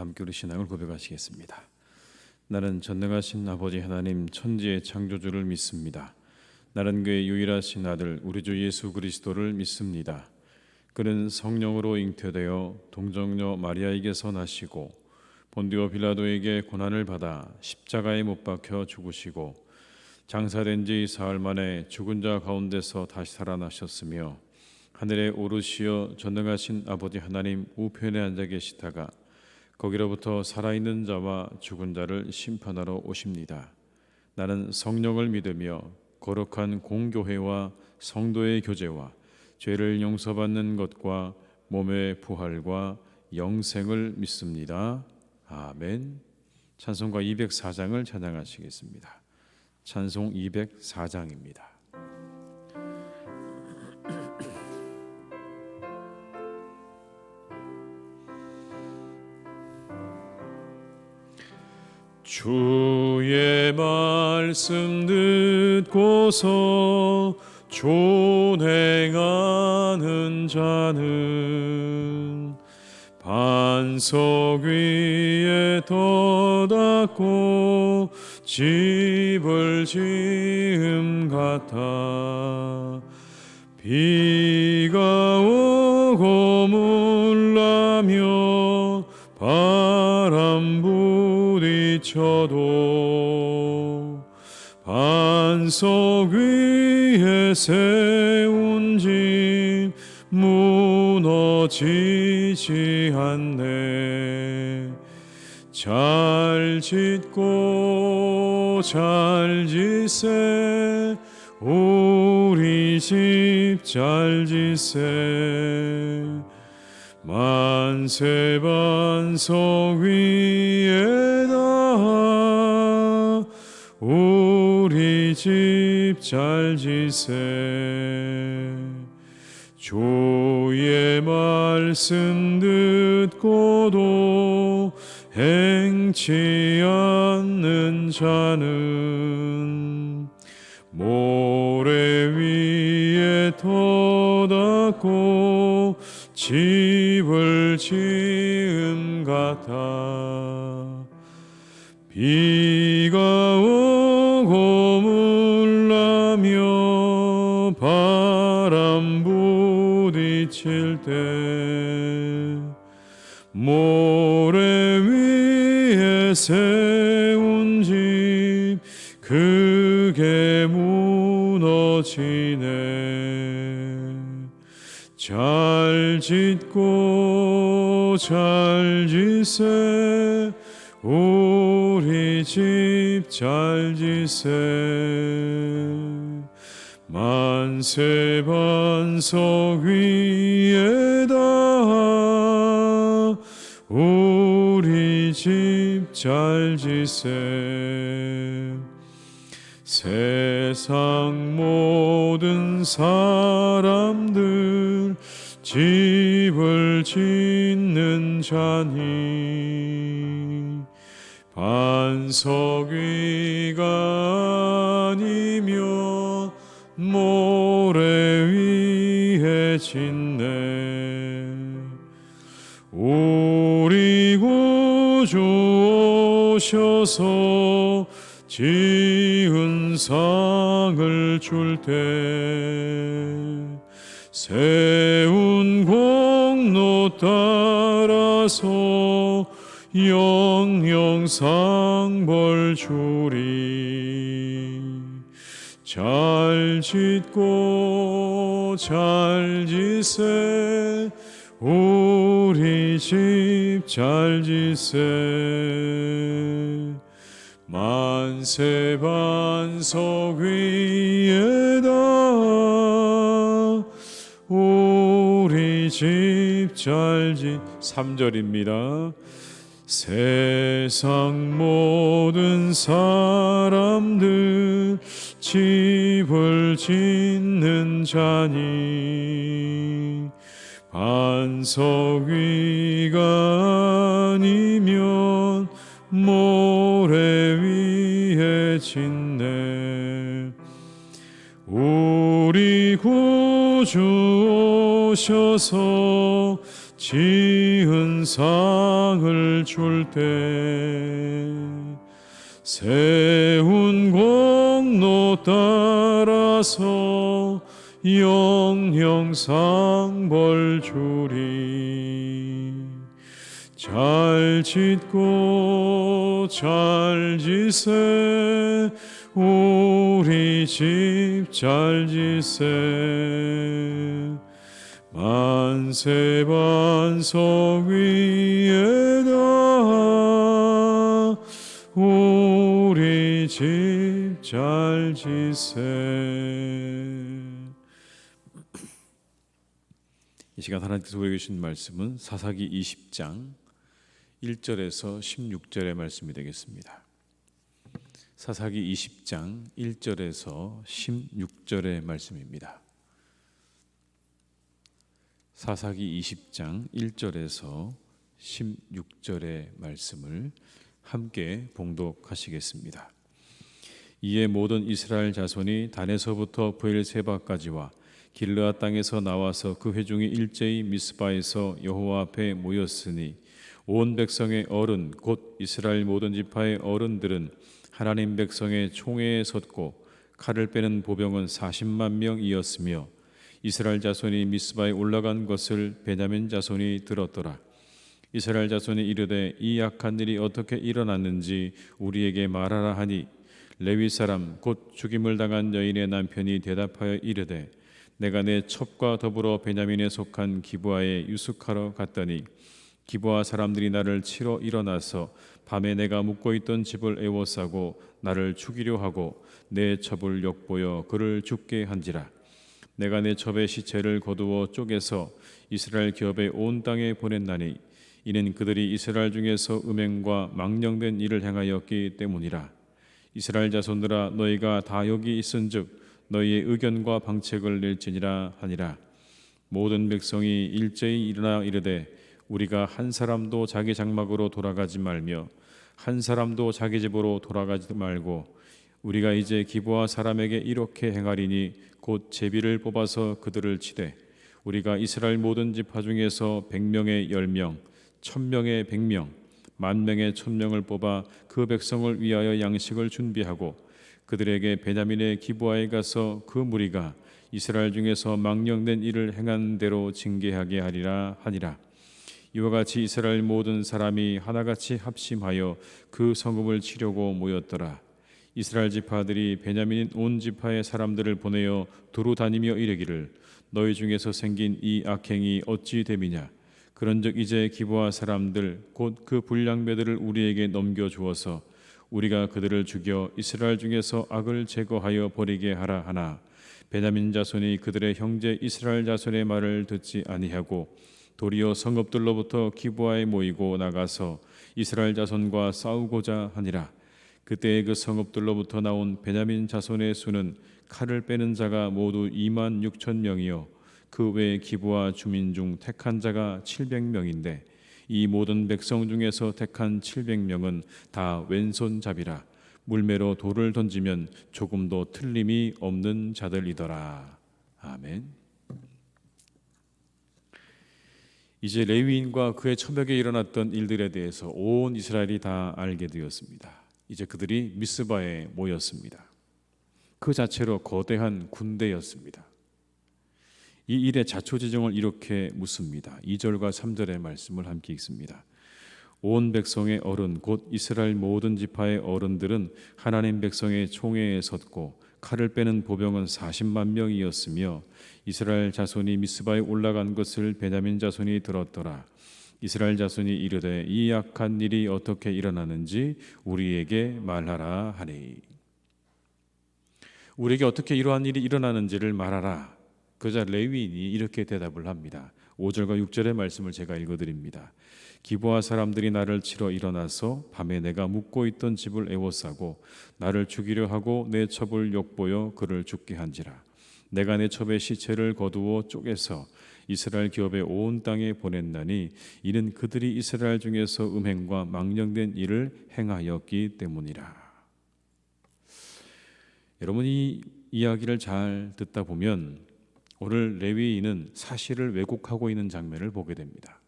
함께 우리 신앙을 고백하시겠습니다. 나는 전능하신 아버지 하나님 천지의 창조주를 믿습니다. 나는 그의 유일하신 아들 우리 주 예수 그리스도를 믿습니다. 그는 성령으로 잉태되어 동정녀 마리아에게서 나시고 본디오 빌라도에게 고난을 받아 십자가에 못 박혀 죽으시고 장사된 지 사흘 만에 죽은 자 가운데서 다시 살아나셨으며 하늘에 오르시어 전능하신 아버지 하나님 우편에 앉아 계시다가 거기로부터 살아있는 자와 죽은 자를 심판하러 오십니다. 나는 성령을 믿으며 거룩한 공교회와 성도의 교제와 죄를 용서받는 것과 몸의 부활과 영생을 믿습니다. 아멘. 찬송가 204장을 찬양하시겠습니다. 찬송 204장입니다. 주의 말씀 듣고서 존행하는 자는 반석 위에 터닫고 집을 지음 같아 비가 오고 물나며 바람 부딪혀도 반석 위에 세운 집 무너지지 않네. 잘 짓고 잘 짓세 우리 집 잘 짓세. 만세 반석 위에다 우리 집 잘 짓세. 주의 말씀 듣고도 행치 않는 자는 모래 위에 터닫고 집을 지음 같아 비가 오고 물나며 바람 부딪힐 때 모래 위에 세운 집 그게 무너지네. 잘 짓고 잘 짓세 우리 집 잘 짓세. 만세 반석 위에다 우리 집 잘 짓세. 세상 모든 사람들 집을 짓는 자니 반석 위가 아니면 모래 위에 짓네. 우리 구주 오셔서 지은 상을 줄 때 세운 공로 따라서 영영 상벌 주리. 잘 짓고 잘 짓세 우리 집 잘 짓세. 만세 반석 위에다 우리 집 잘 짓. 3절입니다. 세상 모든 사람들 집을 짓는 자니 반석 위가 아니면 모래 위에 짓네. 우리 구주 오셔서 지은 상을 줄 때 세운 공로 따라서 영영 상벌 주리. 잘 짓고 잘 지세 우리 집 잘 지세. 만세 반석 위에다 우리 집 잘 지세. 이 시간 하나님께서 우리에게 주신 말씀은 사사기 20장 1절에서 16절의 말씀이 되겠습니다. 사사기 20장 1절에서 16절의 말씀입니다. 사사기 20장 1절에서 16절의 말씀을 함께 봉독하시겠습니다. 이에 모든 이스라엘 자손이 단에서부터 브엘세바까지와 길르앗 땅에서 나와서 그 회중이 일제히 미스바에서 여호와 앞에 모였으니 온 백성의 어른 곧 이스라엘 모든 지파의 어른들은 하나님 백성의 총회에 섰고 칼을 빼는 보병은 40만 명이었으며 이스라엘 자손이 미스바에 올라간 것을 베냐민 자손이 들었더라. 이스라엘 자손이 이르되 이 악한 일이 어떻게 일어났는지 우리에게 말하라 하니 레위 사람 곧 죽임을 당한 여인의 남편이 대답하여 이르되 내가 내 첩과 더불어 베냐민에 속한 기브아에 유숙하러 갔더니 기브아 사람들이 나를 치러 일어나서 밤에 내가 묵고 있던 집을 에워싸고 나를 죽이려 하고 내 첩을 욕보여 그를 죽게 한지라. 내가 내 첩의 시체를 거두어 쪼개서 이스라엘 기업의 온 땅에 보냈나니 이는 그들이 이스라엘 중에서 음행과 망령된 일을 행하였기 때문이라. 이스라엘 자손들아 너희가 다 여기 있은즉 너희의 의견과 방책을 낼지니라 하니라. 모든 백성이 일제히 일어나 이르되 우리가 한 사람도 자기 장막으로 돌아가지 말며 한 사람도 자기 집으로 돌아가지 말고 우리가 이제 기브아 사람에게 이렇게 행하리니 곧 제비를 뽑아서 그들을 치되 우리가 이스라엘 모든 지파 중에서 100명의 10명, 1000명의 100명, 10,000명의 1000명을 뽑아 그 백성을 위하여 양식을 준비하고 그들에게 베냐민의 기브아에 가서 그 무리가 이스라엘 중에서 망령된 일을 행한 대로 징계하게 하리라 하니라. 이와 같이 이스라엘 모든 사람이 하나같이 합심하여 그 성읍을 치려고 모였더라. 이스라엘 지파들이 베냐민 온 지파의 사람들을 보내어 두루 다니며 이르기를 너희 중에서 생긴 이 악행이 어찌 됨이냐. 그런즉 이제 기브아 사람들 곧 그 불량배들을 우리에게 넘겨 주어서 우리가 그들을 죽여 이스라엘 중에서 악을 제거하여 버리게 하라 하나 베냐민 자손이 그들의 형제 이스라엘 자손의 말을 듣지 아니하고 도리어 성읍들로부터 기브아에 모이고 나가서 이스라엘 자손과 싸우고자 하니라. 그때의 그 성읍들로부터 나온 베냐민 자손의 수는 칼을 빼는 자가 모두 26,000명이요 그 외 기브아 주민 중 택한 자가 700명인데 이 모든 백성 중에서 택한 700명은 다 왼손잡이라. 물매로 돌을 던지면 조금도 틀림이 없는 자들이더라. 아멘. 이제 레위인과 그의 첨역에 일어났던 일들에 대해서 온 이스라엘이 다 알게 되었습니다. 이제 그들이 미스바에 모였습니다. 그 자체로 거대한 군대였습니다. 이 일의 자초지종을 이렇게 묻습니다. 2절과 3절의 말씀을 함께 읽습니다. 온 백성의 어른 곧 이스라엘 모든 지파의 어른들은 하나님 백성의 총회에 섰고 칼을 빼는 보병은 40만 명이었으며 이스라엘 자손이 미스바에 올라간 것을 베냐민 자손이 들었더라. 이스라엘 자손이 이르되 이 악한 일이 어떻게 일어나는지 우리에게 말하라 하니. 우리에게 어떻게 이러한 일이 일어나는지를 말하라. 그러자 레위인이 이렇게 대답을 합니다. 5절과 6절의 말씀을 제가 읽어드립니다. 기브아 사람들이 나를 치러 일어나서 밤에 내가 묵고 있던 집을 에워싸고 나를 죽이려 하고 내 첩을 욕보여 그를 죽게 한지라. 내가 내 첩의 시체를 거두어 쪼개서 이스라엘 기업의 온 땅에 보냈나니 이는 그들이 이스라엘 중에서 음행과 망령된 일을 행하였기 때문이라. 여러분 이 이야기를 잘 듣다 보면 오늘 레위인은 사실을 왜곡하고 있는 장면을 보게 됩니다.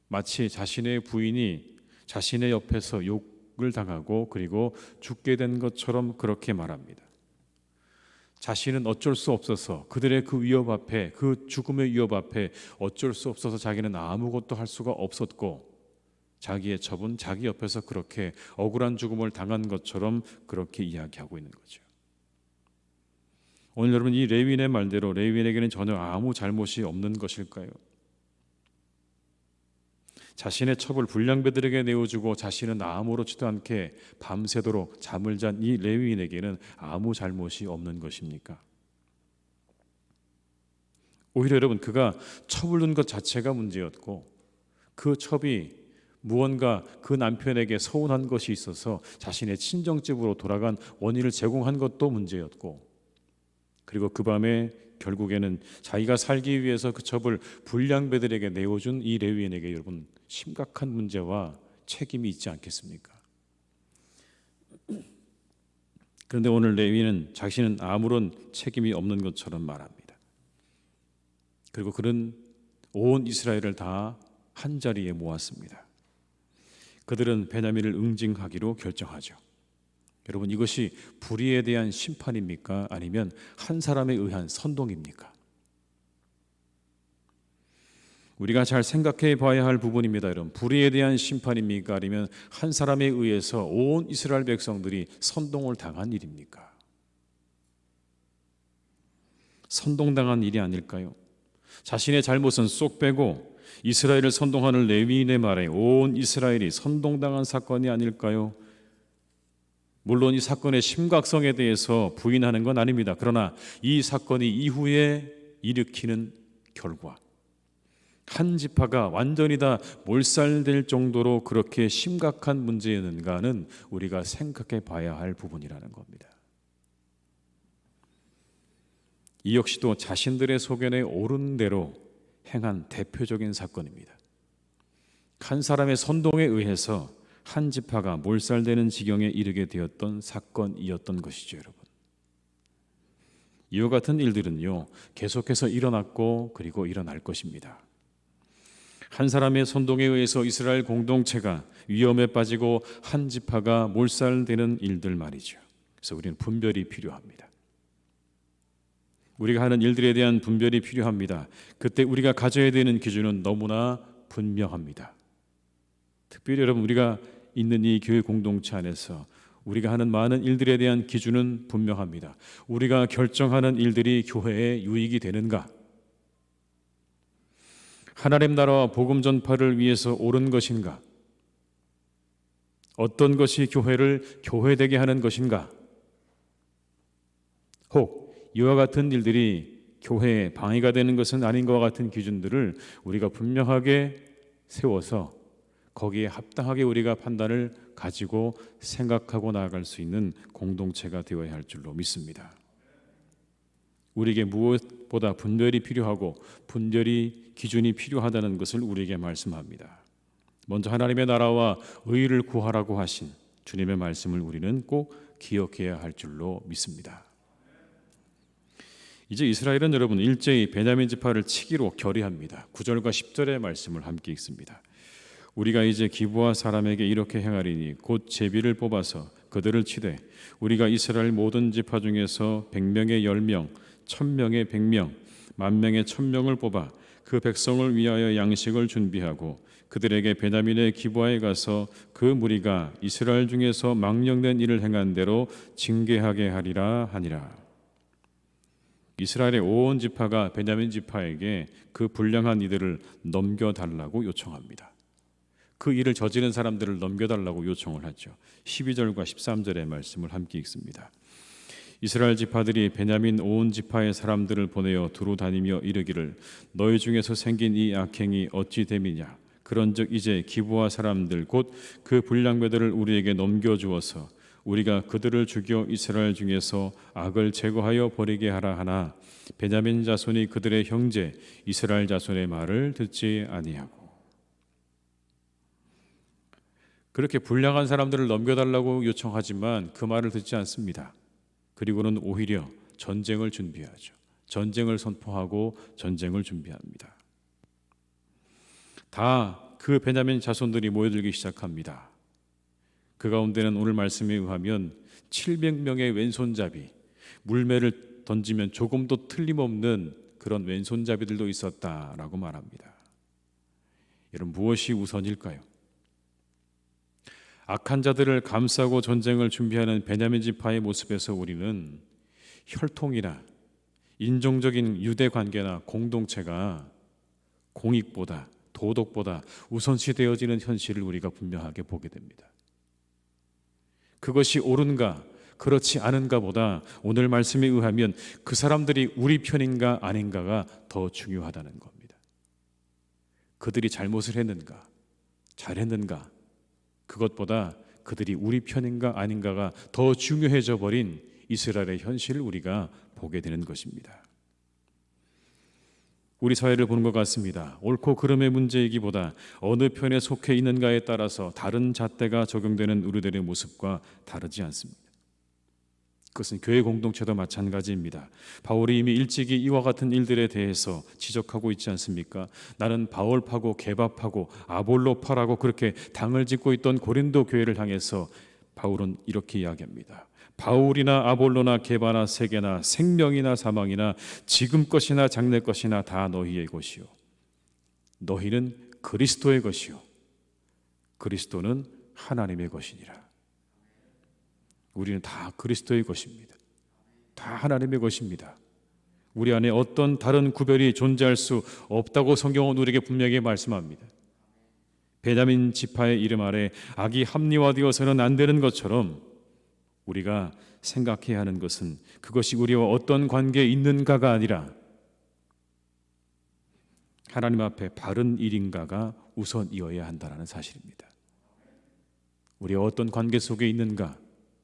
마치 자신의 부인이 자신의 옆에서 욕을 당하고 그리고 죽게 된 것처럼 그렇게 말합니다. 자신은 어쩔 수 없어서 그들의 그 위협 앞에, 그 죽음의 위협 앞에 어쩔 수 없어서 자기는 아무것도 할 수가 없었고 자기의 첩은 자기 옆에서 그렇게 억울한 죽음을 당한 것처럼 그렇게 이야기하고 있는 거죠. 오늘 여러분, 이 레위인의 말대로 레위인에게는 전혀 아무 잘못이 없는 것일까요? 자신의 첩을 불량배들에게 내어주고 자신은 아무렇지도 않게 밤새도록 잠을 잔 이 레위인에게는 아무 잘못이 없는 것입니까? 오히려 여러분, 그가 첩을 둔 것 자체가 문제였고 그 첩이 무언가 그 남편에게 서운한 것이 있어서 자신의 친정집으로 돌아간 원인을 제공한 것도 문제였고, 그리고 그 밤에 결국에는 자기가 살기 위해서 그 첩을 불량배들에게 내어준 이 레위인에게 여러분 심각한 문제와 책임이 있지 않겠습니까? 그런데 오늘 레위인은 자신은 아무런 책임이 없는 것처럼 말합니다. 그리고 그는 온 이스라엘을 다 한자리에 모았습니다. 그들은 베냐민을 응징하기로 결정하죠. 여러분, 이것이 불의에 대한 심판입니까? 아니면 한 사람에 의한 선동입니까? 우리가 잘 생각해 봐야 할 부분입니다. 여러분, 불의에 대한 심판입니까? 아니면 한 사람에 의해서 온 이스라엘 백성들이 선동을 당한 일입니까? 선동당한 일이 아닐까요? 자신의 잘못은 쏙 빼고 이스라엘을 선동하는 레위인의 말에 온 이스라엘이 선동당한 사건이 아닐까요? 물론 이 사건의 심각성에 대해서 부인하는 건 아닙니다. 그러나 이 사건이 이후에 일으키는 결과, 한 지파가 완전히 다 몰살될 정도로 그렇게 심각한 문제였는가는 우리가 생각해 봐야 할 부분이라는 겁니다. 이 역시도 자신들의 소견에 옳은 대로 행한 대표적인 사건입니다. 한 사람의 선동에 의해서 한 지파가 몰살되는 지경에 이르게 되었던 사건이었던 것이죠, 여러분. 이와 같은 일들은요, 계속해서 일어났고 그리고 일어날 것입니다. 한 사람의 선동에 의해서 이스라엘 공동체가 위험에 빠지고 한 지파가 몰살되는 일들 말이죠. 그래서 우리는 분별이 필요합니다. 우리가 하는 일들에 대한 분별이 필요합니다. 그때 우리가 가져야 되는 기준은 너무나 분명합니다. 특별히 여러분, 우리가 있는 이 교회 공동체 안에서 우리가 하는 많은 일들에 대한 기준은 분명합니다. 우리가 결정하는 일들이 교회에 유익이 되는가? 하나님 나라와 복음 전파를 위해서 옳은 것인가? 어떤 것이 교회를 교회되게 하는 것인가? 혹 이와 같은 일들이 교회에 방해가 되는 것은 아닌 것과 같은 기준들을 우리가 분명하게 세워서 거기에 합당하게 우리가 판단을 가지고 생각하고 나아갈 수 있는 공동체가 되어야 할 줄로 믿습니다. 우리에게 무엇보다 분별이 필요하고 분별이 기준이 필요하다는 것을 우리에게 말씀합니다. 먼저 하나님의 나라와 의를 구하라고 하신 주님의 말씀을 우리는 꼭 기억해야 할 줄로 믿습니다. 이제 이스라엘은 여러분 일제히 베냐민 지파를 치기로 결의합니다. 9절과 10절의 말씀을 함께 읽습니다. 우리가 이제 기브아 사람에게 이렇게 행하리니 곧 제비를 뽑아서 그들을 치되 우리가 이스라엘 모든 지파 중에서 100명의 10명, 1000명의 100명, 10,000명의 1000명을 뽑아 그 백성을 위하여 양식을 준비하고 그들에게 베냐민의 기브아에 가서 그 무리가 이스라엘 중에서 망령된 일을 행한 대로 징계하게 하리라 하니라. 이스라엘의 온 지파가 베냐민 지파에게 그 불량한 이들을 넘겨달라고 요청합니다. 그 일을 저지른 사람들을 넘겨달라고 요청을 하죠. 12절과 13절의 말씀을 함께 읽습니다. 이스라엘 지파들이 베냐민 온 지파의 사람들을 보내어 두루 다니며 이르기를 너희 중에서 생긴 이 악행이 어찌 됨이냐. 그런즉 이제 기브아 사람들 곧 그 불량배들을 우리에게 넘겨주어서 우리가 그들을 죽여 이스라엘 중에서 악을 제거하여 버리게 하라 하나 베냐민 자손이 그들의 형제 이스라엘 자손의 말을 듣지 아니하고. 그렇게 불량한 사람들을 넘겨달라고 요청하지만 그 말을 듣지 않습니다. 그리고는 오히려 전쟁을 준비하죠. 전쟁을 선포하고 전쟁을 준비합니다. 다 그 베냐민 자손들이 모여들기 시작합니다. 그 가운데는 오늘 말씀에 의하면 700명의 왼손잡이, 물매를 던지면 조금도 틀림없는 그런 왼손잡이들도 있었다라고 말합니다. 여러분, 무엇이 우선일까요? 악한 자들을 감싸고 전쟁을 준비하는 베냐민 지파의 모습에서 우리는 혈통이나 인종적인 유대 관계나 공동체가 공익보다, 도덕보다 우선시되어지는 현실을 우리가 분명하게 보게 됩니다. 그것이 옳은가 그렇지 않은가 보다 오늘 말씀에 의하면 그 사람들이 우리 편인가 아닌가가 더 중요하다는 겁니다. 그들이 잘못을 했는가 잘했는가, 그것보다 그들이 우리 편인가 아닌가가 더 중요해져 버린 이스라엘의 현실을 우리가 보게 되는 것입니다. 우리 사회를 보는 것 같습니다. 옳고 그름의 문제이기보다 어느 편에 속해 있는가에 따라서 다른 잣대가 적용되는 우리들의 모습과 다르지 않습니다. 그것은 교회 공동체도 마찬가지입니다. 바울이 이미 일찍이 이와 같은 일들에 대해서 지적하고 있지 않습니까? 나는 바울파고 게바파고 아볼로파라고 그렇게 당을 짓고 있던 고린도 교회를 향해서 바울은 이렇게 이야기합니다. 바울이나 아볼로나 게바나 세계나 생명이나 사망이나 지금 것이나 장래 것이나 다 너희의 것이요 너희는 그리스도의 것이요 그리스도는 하나님의 것이니라. 우리는 다 그리스도의 것입니다. 다 하나님의 것입니다. 우리 안에 어떤 다른 구별이 존재할 수 없다고 성경은 우리에게 분명히 말씀합니다. 베냐민 지파의 이름 아래 악이 합리화되어서는 안 되는 것처럼 우리가 생각해야 하는 것은 그것이 우리와 어떤 관계에 있는가가 아니라 하나님 앞에 바른 일인가가 우선이어야 한다는 사실입니다. 우리가 어떤 관계 속에 있는가,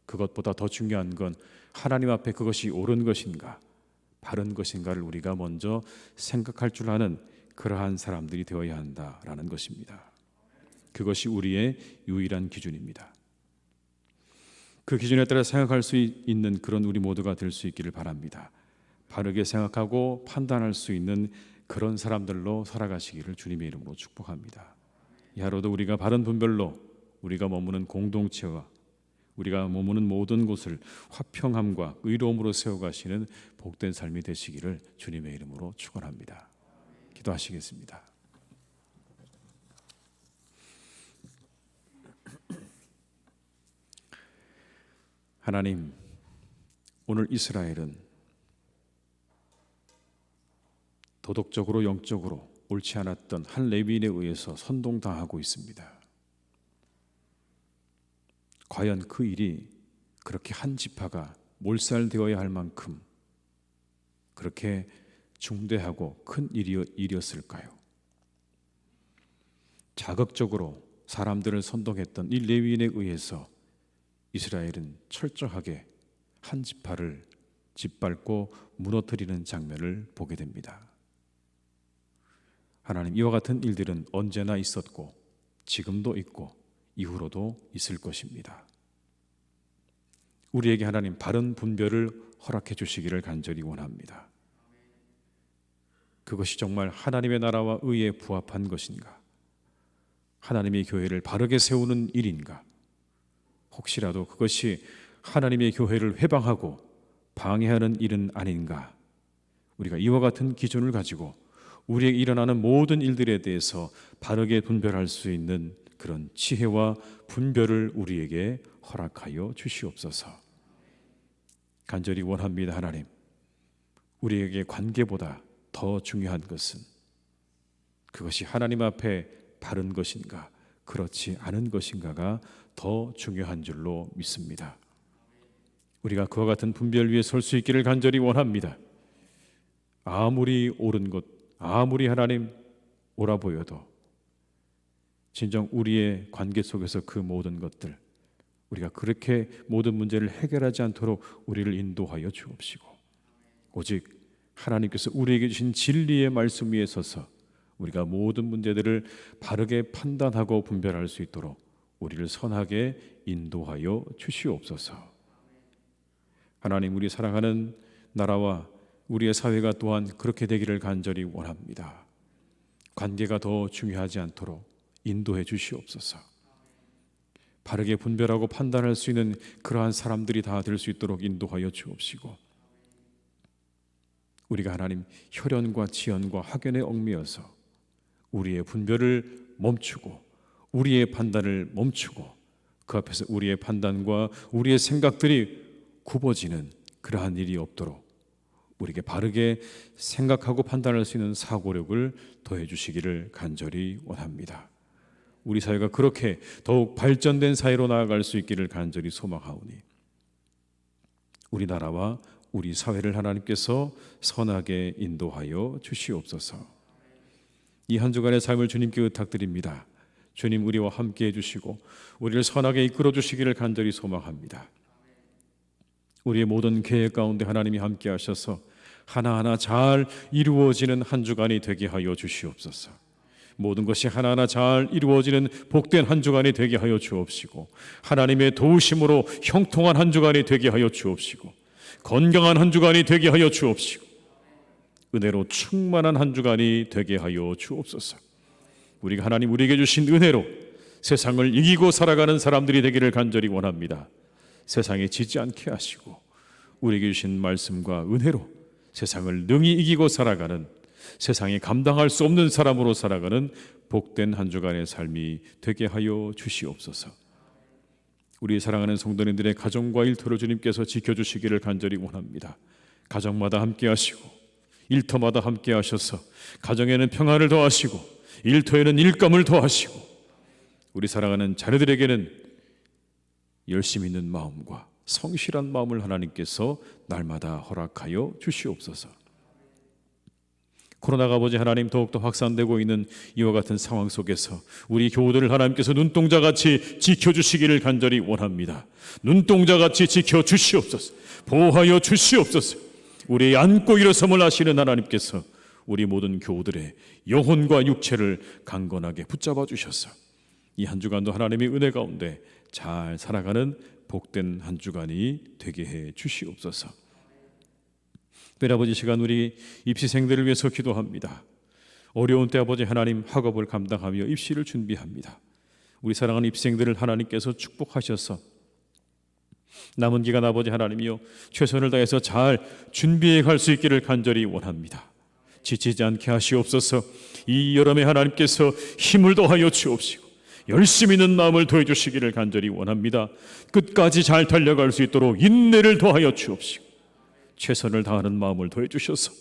그것보다 더 중요한 건 하나님 앞에 그것이 옳은 것인가 바른 것인가를 우리가 먼저 생각할 줄 아는 그러한 사람들이 되어야 한다라는 것입니다. 그것이 우리의 유일한 기준입니다. 그 기준에 따라 생각할 수 있는 그런 우리 모두가 될 수 있기를 바랍니다. 바르게 생각하고 판단할 수 있는 그런 사람들로 살아가시기를 주님의 이름으로 축복합니다. 이 하루도 우리가 바른 분별로 우리가 머무는 공동체와 우리가 머무는 모든 곳을 화평함과 의로움으로 세워가시는 복된 삶이 되시기를 주님의 이름으로 축원합니다. 기도하시겠습니다. 하나님, 오늘 이스라엘은 도덕적으로 영적으로 옳지 않았던 한 레위인에 의해서 선동당하고 있습니다. 과연 그 일이 그렇게 한 지파가 몰살되어야 할 만큼 그렇게 중대하고 큰 일이었을까요? 자극적으로 사람들을 선동했던 이 레위인에 의해서 이스라엘은 철저하게 한 지파를 짓밟고 무너뜨리는 장면을 보게 됩니다. 하나님, 이와 같은 일들은 언제나 있었고 지금도 있고 이후로도 있을 것입니다. 우리에게 하나님 바른 분별을 허락해 주시기를 간절히 원합니다. 그것이 정말 하나님의 나라와 의에 부합한 것인가? 하나님의 교회를 바르게 세우는 일인가? 혹시라도 그것이 하나님의 교회를 회방하고 방해하는 일은 아닌가? 우리가 이와 같은 기준을 가지고 우리에게 일어나는 모든 일들에 대해서 바르게 분별할 수 있는 그런 지혜와 분별을 우리에게 허락하여 주시옵소서. 간절히 원합니다. 하나님, 우리에게 관계보다 더 중요한 것은 그것이 하나님 앞에 바른 것인가 그렇지 않은 것인가가 더 중요한 줄로 믿습니다. 우리가 그와 같은 분별 위에 설 수 있기를 간절히 원합니다. 아무리 옳은 것, 아무리 하나님 옳아 보여도 진정 우리의 관계 속에서 그 모든 것들, 우리가 그렇게 모든 문제를 해결하지 않도록 우리를 인도하여 주옵시고, 오직 하나님께서 우리에게 주신 진리의 말씀 위에 서서 우리가 모든 문제들을 바르게 판단하고 분별할 수 있도록 우리를 선하게 인도하여 주시옵소서. 하나님, 우리 사랑하는 나라와 우리의 사회가 또한 그렇게 되기를 간절히 원합니다. 관계가 더 중요하지 않도록 인도해 주시옵소서. 바르게 분별하고 판단할 수 있는 그러한 사람들이 다 될 수 있도록 인도하여 주옵시고, 우리가 하나님 혈연과 지연과 학연에 얽매여서 우리의 분별을 멈추고 우리의 판단을 멈추고 그 앞에서 우리의 판단과 우리의 생각들이 굽어지는 그러한 일이 없도록 우리에게 바르게 생각하고 판단할 수 있는 사고력을 더해 주시기를 간절히 원합니다. 우리 사회가 그렇게 더욱 발전된 사회로 나아갈 수 있기를 간절히 소망하오니, 우리나라와 우리 사회를 하나님께서 선하게 인도하여 주시옵소서. 이 한 주간의 삶을 주님께 의탁드립니다. 주님, 우리와 함께 해주시고 우리를 선하게 이끌어 주시기를 간절히 소망합니다. 우리의 모든 계획 가운데 하나님이 함께 하셔서 하나하나 잘 이루어지는 한 주간이 되게 하여 주시옵소서. 모든 것이 하나하나 잘 이루어지는 복된 한 주간이 되게 하여 주옵시고, 하나님의 도우심으로 형통한 한 주간이 되게 하여 주옵시고, 건강한 한 주간이 되게 하여 주옵시고, 은혜로 충만한 한 주간이 되게 하여 주옵소서. 우리가 하나님 우리에게 주신 은혜로 세상을 이기고 살아가는 사람들이 되기를 간절히 원합니다. 세상에 지지 않게 하시고 우리에게 주신 말씀과 은혜로 세상을 능히 이기고 살아가는, 세상에 감당할 수 없는 사람으로 살아가는 복된 한 주간의 삶이 되게 하여 주시옵소서. 우리 사랑하는 성도님들의 가정과 일터를 주님께서 지켜주시기를 간절히 원합니다. 가정마다 함께 하시고 일터마다 함께 하셔서 가정에는 평안을 더하시고 일터에는 일감을 더하시고 우리 사랑하는 자녀들에게는 열심 있는 마음과 성실한 마음을 하나님께서 날마다 허락하여 주시옵소서. 코로나가 아버지 하나님 더욱더 확산되고 있는 이와 같은 상황 속에서 우리 교우들을 하나님께서 눈동자같이 지켜주시기를 간절히 원합니다. 눈동자같이 지켜주시옵소서. 보호하여 주시옵소서. 우리의 안고 일어섬을 하시는 하나님께서 우리 모든 교우들의 영혼과 육체를 강건하게 붙잡아 주셔서 이 한 주간도 하나님의 은혜 가운데 잘 살아가는 복된 한 주간이 되게 해 주시옵소서. 특별히 아버지 시간 우리 입시생들을 위해서 기도합니다. 어려운 때 아버지 하나님 학업을 감당하며 입시를 준비합니다. 우리 사랑하는 입시생들을 하나님께서 축복하셔서 남은 기간 아버지 하나님이여 최선을 다해서 잘 준비해 갈 수 있기를 간절히 원합니다. 지치지 않게 하시옵소서. 이 여름에 하나님께서 힘을 더하여 주옵시고 열심히 있는 마음을 더해 주시기를 간절히 원합니다. 끝까지 잘 달려갈 수 있도록 인내를 더하여 주옵시고 최선을 다하는 마음을 더해 주셔서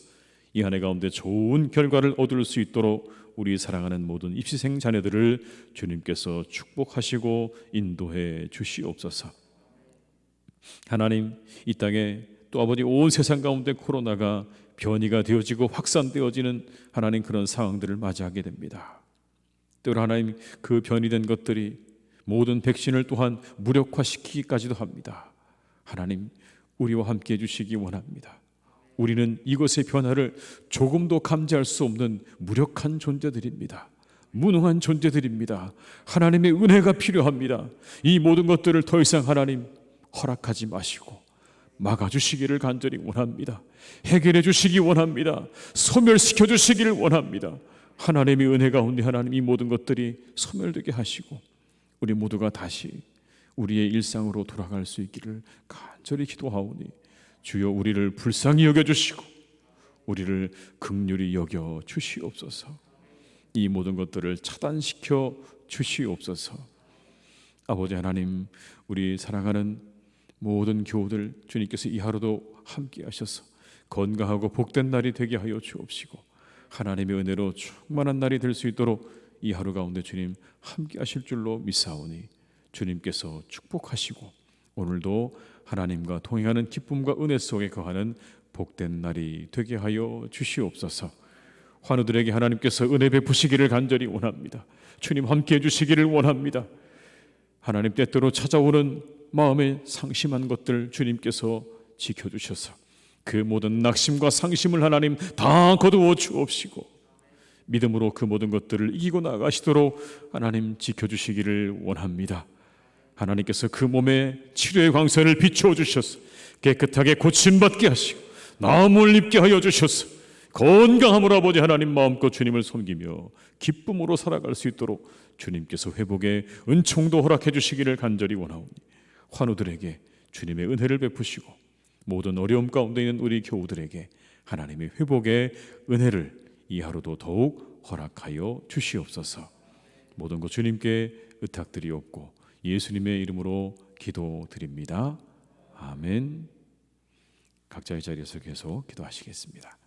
이 한 해 가운데 좋은 결과를 얻을 수 있도록 우리 사랑하는 모든 입시생 자녀들을 주님께서 축복하시고 인도해 주시옵소서. 하나님, 이 땅에 또 아버지 온 세상 가운데 코로나가 변이가 되어지고 확산되어지는 하나님 그런 상황들을 맞이하게 됩니다. 때로 하나님 그 변이된 것들이 모든 백신을 또한 무력화시키기까지도 합니다. 하나님 우리와 함께 해주시기 원합니다. 우리는 이것의 변화를 조금도 감지할 수 없는 무력한 존재들입니다. 무능한 존재들입니다. 하나님의 은혜가 필요합니다. 이 모든 것들을 더 이상 하나님 허락하지 마시고 막아주시기를 간절히 원합니다. 해결해 주시기 원합니다. 소멸시켜 주시기를 원합니다. 하나님의 은혜 가운데 하나님 이 모든 것들이 소멸되게 하시고 우리 모두가 다시 우리의 일상으로 돌아갈 수 있기를 간절히 기도하오니 주여 우리를 불쌍히 여겨주시고 우리를 긍휼히 여겨 주시옵소서. 이 모든 것들을 차단시켜 주시옵소서. 아버지 하나님, 우리 사랑하는 모든 교우들 주님께서 이 하루도 함께 하셔서 건강하고 복된 날이 되게 하여 주옵시고 하나님의 은혜로 충만한 날이 될 수 있도록 이 하루 가운데 주님 함께 하실 줄로 믿사오니 주님께서 축복하시고 오늘도 하나님과 동행하는 기쁨과 은혜 속에 거하는 복된 날이 되게 하여 주시옵소서. 환우들에게 하나님께서 은혜 베푸시기를 간절히 원합니다. 주님 함께 해주시기를 원합니다. 하나님 때때로 찾아오는 마음에 상심한 것들 주님께서 지켜주셔서 그 모든 낙심과 상심을 하나님 다 거두어 주옵시고 믿음으로 그 모든 것들을 이기고 나가시도록 하나님 지켜주시기를 원합니다. 하나님께서 그 몸에 치료의 광선을 비추어 주셔서 깨끗하게 고침받게 하시고 나음을 입게 하여 주셔서 건강함으로 아버지 하나님 마음껏 주님을 섬기며 기쁨으로 살아갈 수 있도록 주님께서 회복의 은총도 허락해 주시기를 간절히 원하오니 환우들에게 주님의 은혜를 베푸시고 모든 어려움 가운데 있는 우리 교우들에게 하나님의 회복의 은혜를 이 하루도 더욱 허락하여 주시옵소서. 모든 것 주님께 의탁드리옵고 예수님의 이름으로 기도드립니다. 아멘. 각자의 자리에서 계속 기도하시겠습니다.